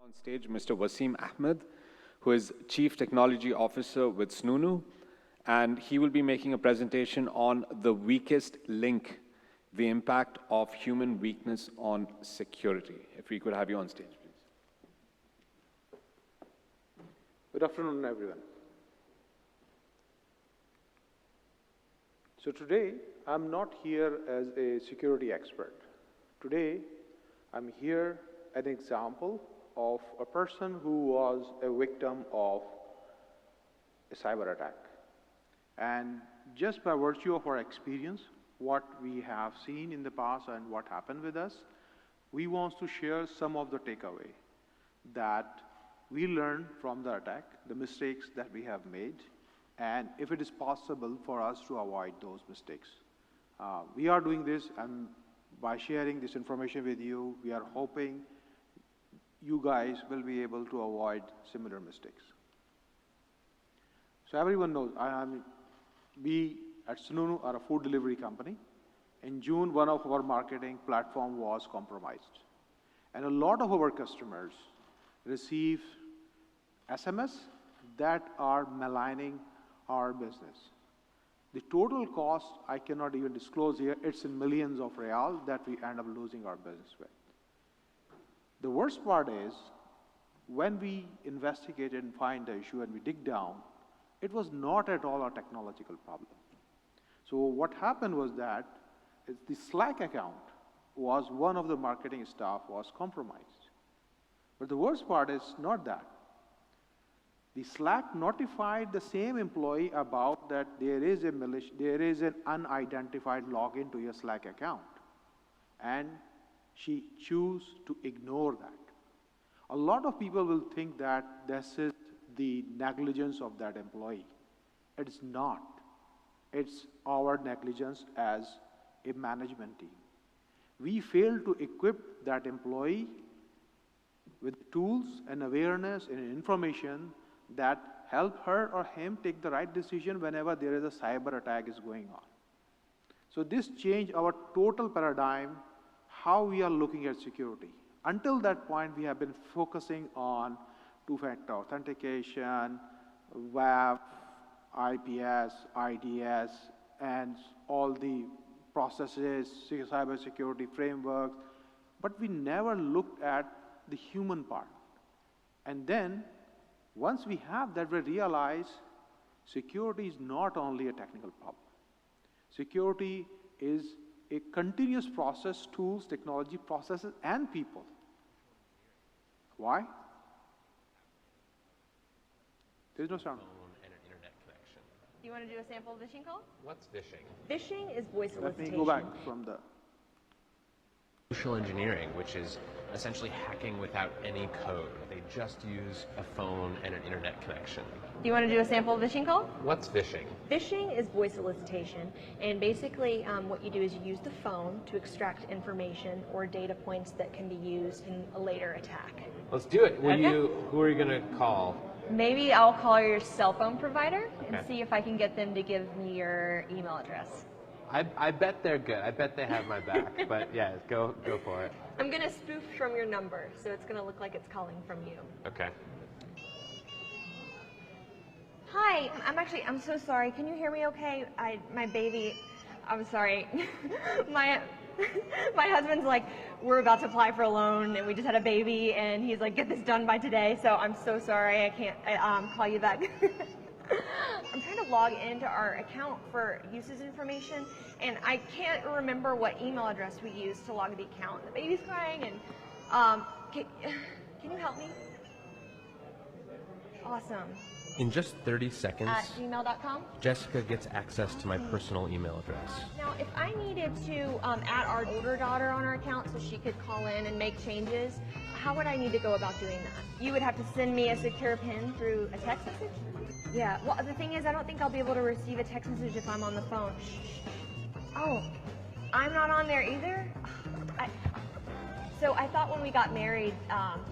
On stage, Mr. Waseem Ahmed, who is Chief Technology Officer with Snoonu, and he will be making a presentation on the weakest link, the impact of human weakness on security. If we could have you on stage, please. Good afternoon, everyone. So today, I'm not here as a security expert. Today, I'm here as an example of a person who was a victim of a cyber attack. And just by virtue of our experience, what we have seen in the past and what happened with us, we want to share some of the takeaway that we learned from the attack, the mistakes that we have made, and if it is possible for us to avoid those mistakes. We are doing this, and by sharing this information with you, we are hoping you guys will be able to avoid similar mistakes. So everyone knows, we at Snoonu are a food delivery company. In June, one of our marketing platform was compromised. And a lot of our customers receive SMS that are maligning our business. The total cost, I cannot even disclose here, it's in millions of real that we end up losing our business with. The worst part is, when we investigated and find the issue and we dig down, it was not at all a technological problem. So what happened was that the Slack account was one of the marketing staff was compromised. But the worst part is not that. The Slack notified the same employee about that there is an unidentified login to your Slack account. And she chose to ignore that. A lot of people will think that this is the negligence of that employee. It's not. It's our negligence as a management team. We failed to equip that employee with tools and awareness and information that help her or him take the right decision whenever there is a cyber attack is going on. So this changed our total paradigm, how we are looking at security. Until that point, we have been focusing on two-factor authentication, WAF, IPS, IDS, and all the processes, cybersecurity frameworks, but we never looked at the human part. And then, once we have that, we realize security is not only a technical problem. Security is a continuous process, tools, technology, processes, and people. Why? There's no sound. And an internet connection. Do you want to do a sample phishing call? What's phishing? Phishing is voice solicitation. Let me go back from the Social engineering, which is essentially hacking without any code. They just use a phone and an internet connection. Do you want to do a sample phishing call? What's phishing? Phishing is voice solicitation, and basically what you do is you use the phone to extract information or data points that can be used in a later attack. Let's do it. Okay. Who are you going to call? Maybe I'll call your cell phone provider and Okay. see if I can get them to give me your email address. I bet they're good. I bet they have my back. But yeah, go for it. I'm going to spoof from your number, so it's going to look like it's calling from you. Okay. Hi, I'm so sorry. Can you hear me okay? My baby, I'm sorry. my husband's like, we're about to apply for a loan and we just had a baby and he's like, get this done by today. So I'm so sorry. I can't call you back. I'm trying to log into our account for usage information and I can't remember what email address we used to log the account. The baby's crying and can you help me? Awesome. In just 30 seconds, At gmail.com? Jessica gets access to my personal email address. Now, if I needed to add our older daughter on our account so she could call in and make changes, how would I need to go about doing that? You would have to send me a secure PIN through a text message? Yeah, well, the thing is, I don't think I'll be able to receive a text message if I'm on the phone. Oh, I'm not on there either? So I thought when we got married,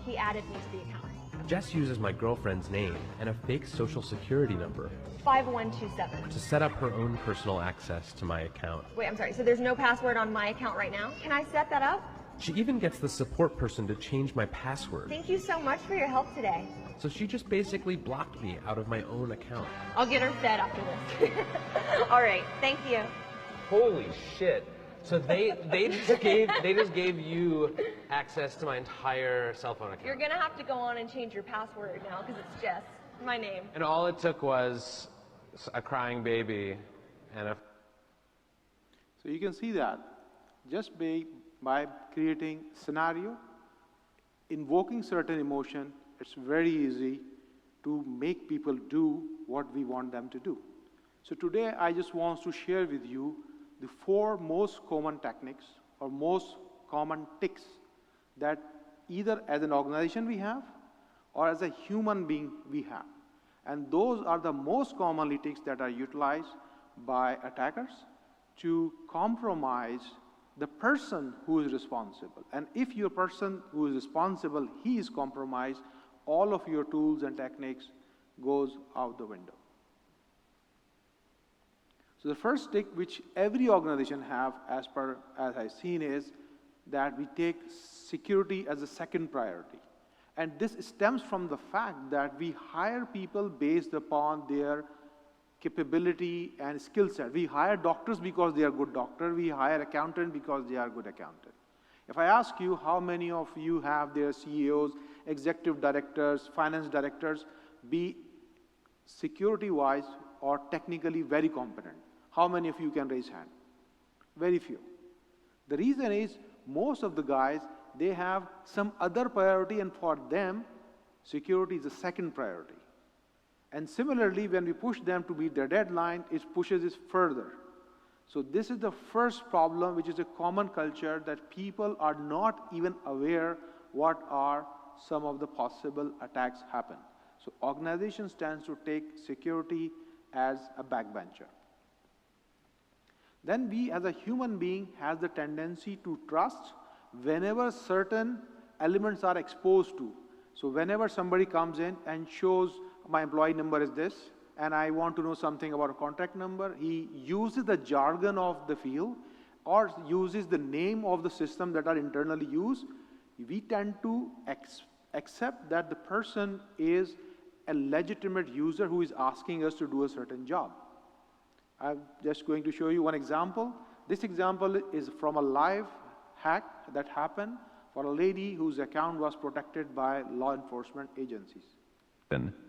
he added me to the account. Jess uses my girlfriend's name and a fake social security number 5127. to set up her own personal access to my account. Wait, I'm sorry. So there's no password on my account right now? Can I set that up? She even gets the support person to change my password. Thank you so much for your help today. So she just basically blocked me out of my own account. I'll get her fed after this. All right, thank you. Holy shit. So they just gave you access to my entire cell phone account. You're gonna have to go on and change your password now because it's Jess, my name. And all it took was a crying baby and a... So you can see that just by creating scenario, invoking certain emotion, it's very easy to make people do what we want them to do. So today I just want to share with you the 4 most common techniques or most common tics that either as an organization we have or as a human being we have. And those are the most commonly tics that are utilized by attackers to compromise the person who is responsible. And if your person who is responsible, he is compromised, all of your tools and techniques goes out the window. So the first tick which every organization have as I've seen is that we take security as a second priority. And this stems from the fact that we hire people based upon their capability and skill set. We hire doctors because they are good doctors. We hire accountants because they are good accountants. If I ask you how many of you have their CEOs, executive directors, finance directors, be security-wise or technically very competent, how many of you can raise hand? Very few. The reason is most of the guys, they have some other priority, and for them, security is a second priority. And similarly, when we push them to meet their deadline, it pushes it further. So this is the first problem, which is a common culture, that people are not even aware what are some of the possible attacks happen. So organizations tend to take security as a backbencher. Then we as a human being has the tendency to trust whenever certain elements are exposed to. So whenever somebody comes in and shows my employee number is this, and I want to know something about a contact number, he uses the jargon of the field or uses the name of the system that are internally used, we tend to accept that the person is a legitimate user who is asking us to do a certain job. I'm just going to show you one example. This example is from a live hack that happened for a lady whose account was protected by law enforcement agencies.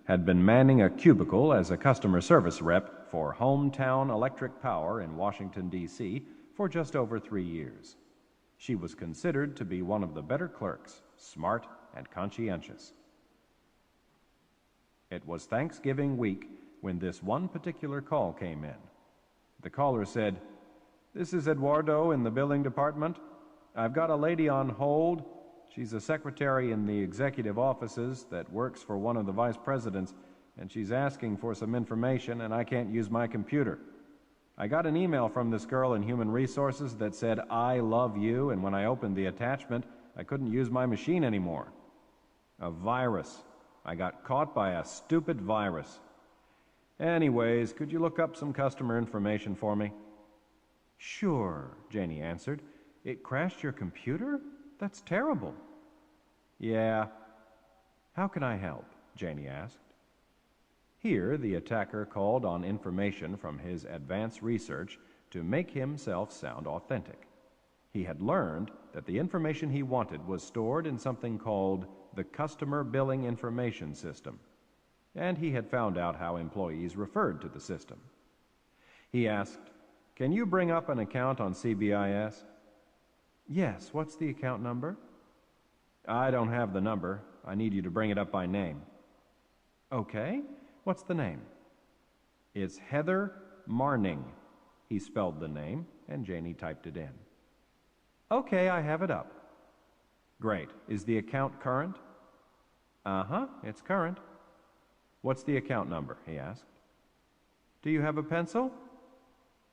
Had been manning a cubicle as a customer service rep for Hometown Electric Power in Washington, D.C. for just over 3 years. She was considered to be one of the better clerks, smart and conscientious. It was Thanksgiving week when this one particular call came in. The caller said, "This is Eduardo in the billing department. I've got a lady on hold. She's a secretary in the executive offices that works for one of the vice presidents, and she's asking for some information, and I can't use my computer. I got an email from this girl in Human Resources that said, 'I love you,' and when I opened the attachment, I couldn't use my machine anymore. A virus. I got caught by a stupid virus. Anyways, could you look up some customer information for me?" "Sure," Janie answered. "It crashed your computer? That's terrible." "Yeah. How can I help?" Janie asked. Here, the attacker called on information from his advanced research to make himself sound authentic. He had learned that the information he wanted was stored in something called the Customer Billing Information System, and he had found out how employees referred to the system. He asked, "Can you bring up an account on CBIS?" "Yes, what's the account number?" "I don't have the number. I need you to bring it up by name." "Okay, what's the name?" "It's Heather Marning." He spelled the name, and Janie typed it in. "Okay, I have it up." "Great. Is the account current?" "Uh-huh, it's current." "What's the account number?" he asked. "Do you have a pencil?"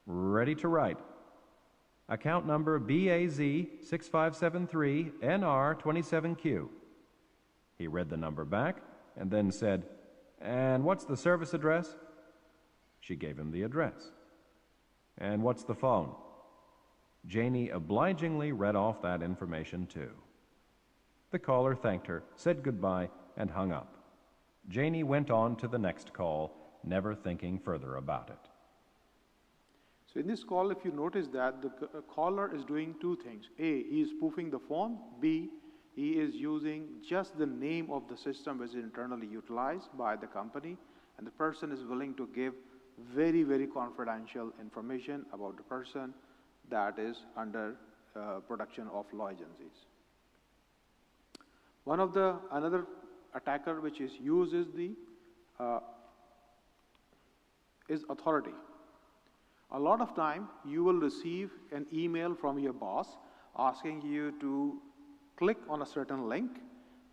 "Ready to write." "Account number BAZ6573NR27Q. He read the number back and then said, "And what's the service address?" She gave him the address. "And what's the phone?" Janie obligingly read off that information too. The caller thanked her, said goodbye, and hung up. Janie went on to the next call, never thinking further about it. So in this call, if you notice that the caller is doing two things. A, he is spoofing the phone. B, he is using just the name of the system which is internally utilized by the company, and the person is willing to give very, very confidential information about the person that is under production of law agencies. Another attacker which is used is authority. A lot of time you will receive an email from your boss asking you to click on a certain link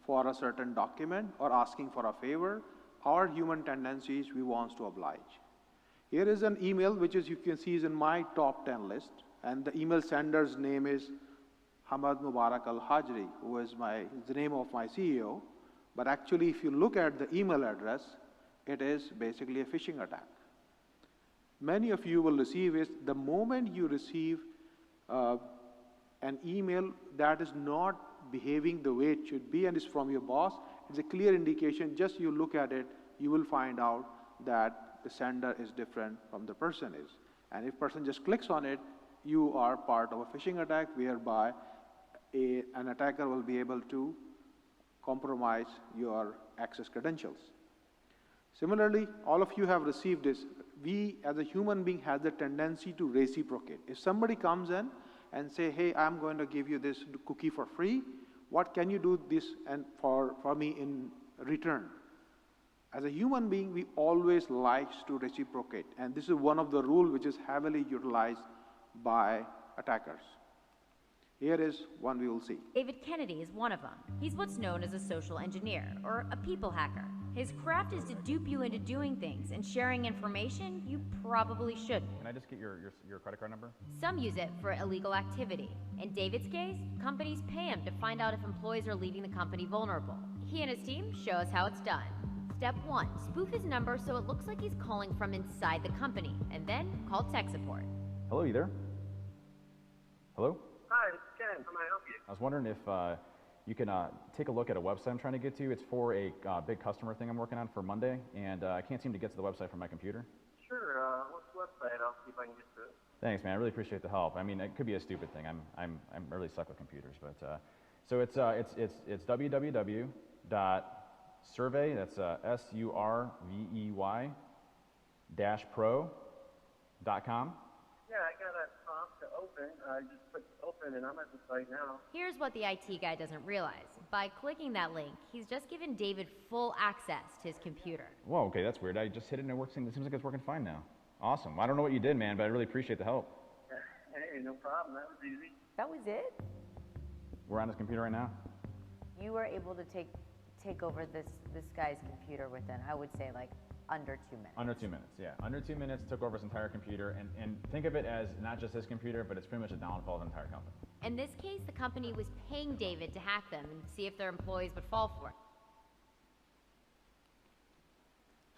for a certain document or asking for a favor. Our human tendencies, we want to oblige. Here is an email which is, you can see, is in my top 10 list, and the email sender's name is Hamad Mubarak Al-Hajri, who is the name of my CEO. But actually, if you look at the email address, it is basically a phishing attack. Many of you will receive is the moment you receive an email that is not behaving the way it should be and is from your boss, it's a clear indication. Just you look at it, you will find out that the sender is different from the person is. And if person just clicks on it, you are part of a phishing attack whereby an attacker will be able to compromise your access credentials. Similarly, all of you have received this. We, as a human being, have the tendency to reciprocate. If somebody comes in and say, hey, I'm going to give you this cookie for free, what can you do this and for me in return? As a human being, we always like to reciprocate. And this is one of the rules which is heavily utilized by attackers. Here is one we will see. David Kennedy is one of them. He's what's known as a social engineer, or a people hacker. His craft is to dupe you into doing things and sharing information you probably shouldn't. Can I just get your credit card number? Some use it for illegal activity. In David's case, companies pay him to find out if employees are leaving the company vulnerable. He and his team show us how it's done. Step 1, spoof his number so it looks like he's calling from inside the company, and then call tech support. Hello, you there? Hello? Hi, this is Ken. How may I help you? I was wondering if you can take a look at a website I'm trying to get to. It's for a big customer thing I'm working on for Monday, and I can't seem to get to the website from my computer. Sure. What's the website? I'll see if I can get to it. Thanks, man. I really appreciate the help. I mean, it could be a stupid thing. I'm really stuck with computers, but so it's www.survey. That's SURVEY -pro.com. Yeah, I got a prompt to open. I just put open, and I'm at the site now. Here's what the IT guy doesn't realize. By clicking that link, he's just given David full access to his computer. Whoa, okay, that's weird. I just hit it and it works. It seems like it's working fine now. Awesome. I don't know what you did, man, but I really appreciate the help. Hey, no problem. That was easy. That was it? We're on his computer right now. You were able to take over this guy's computer within, I would say, like under 2 minutes. Under 2 minutes, yeah. Under 2 minutes, took over his entire computer, and think of it as not just his computer, but it's pretty much a downfall of the entire company. In this case, the company was paying David to hack them and see if their employees would fall for it.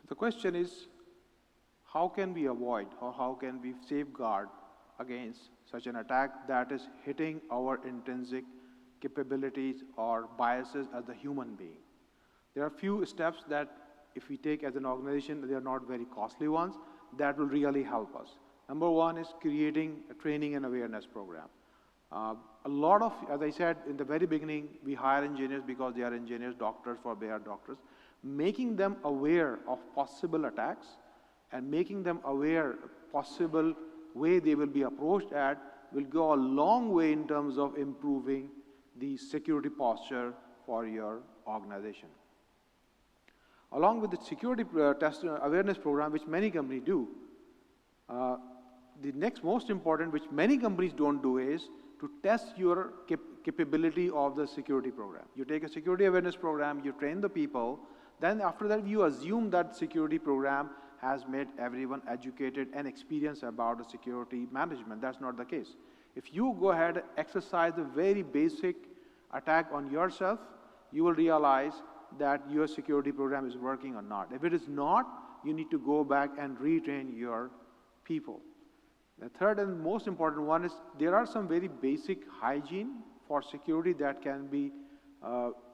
So the question is, how can we avoid or how can we safeguard against such an attack that is hitting our intrinsic capabilities or biases as a human being? There are few steps that if we take as an organization, they are not very costly ones, that will really help us. Number one is creating a training and awareness program. A lot of, as I said in the very beginning, we hire engineers because they are engineers, doctors for they are doctors. Making them aware of possible attacks and making them aware possible way they will be approached at will go a long way in terms of improving the security posture for your organization. Along with the security test awareness program, which many companies do, the next most important, which many companies don't do, is to test your capability of the security program. You take a security awareness program, you train the people, then after that you assume that security program has made everyone educated and experienced about the security management. That's not the case. If you go ahead and exercise the very basic attack on yourself, you will realize that your security program is working or not. If it is not, you need to go back and retrain your people. The third and most important one is there are some very basic hygiene for security that can be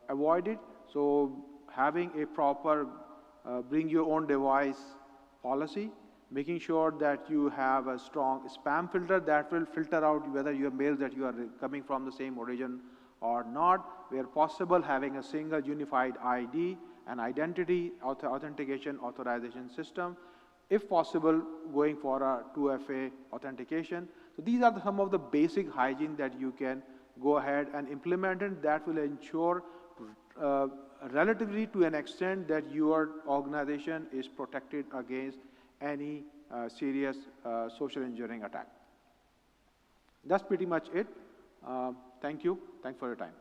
avoided. So having a proper bring your own device policy, making sure that you have a strong spam filter that will filter out whether your mails that you are coming from the same origin or not. Where possible, having a single unified ID and identity authentication authorization system. If possible, going for a 2FA authentication. So these are some of the basic hygiene that you can go ahead and implement, and that will ensure relatively to an extent that your organization is protected against any serious social engineering attack. That's pretty much it. Thank you. Thanks for your time.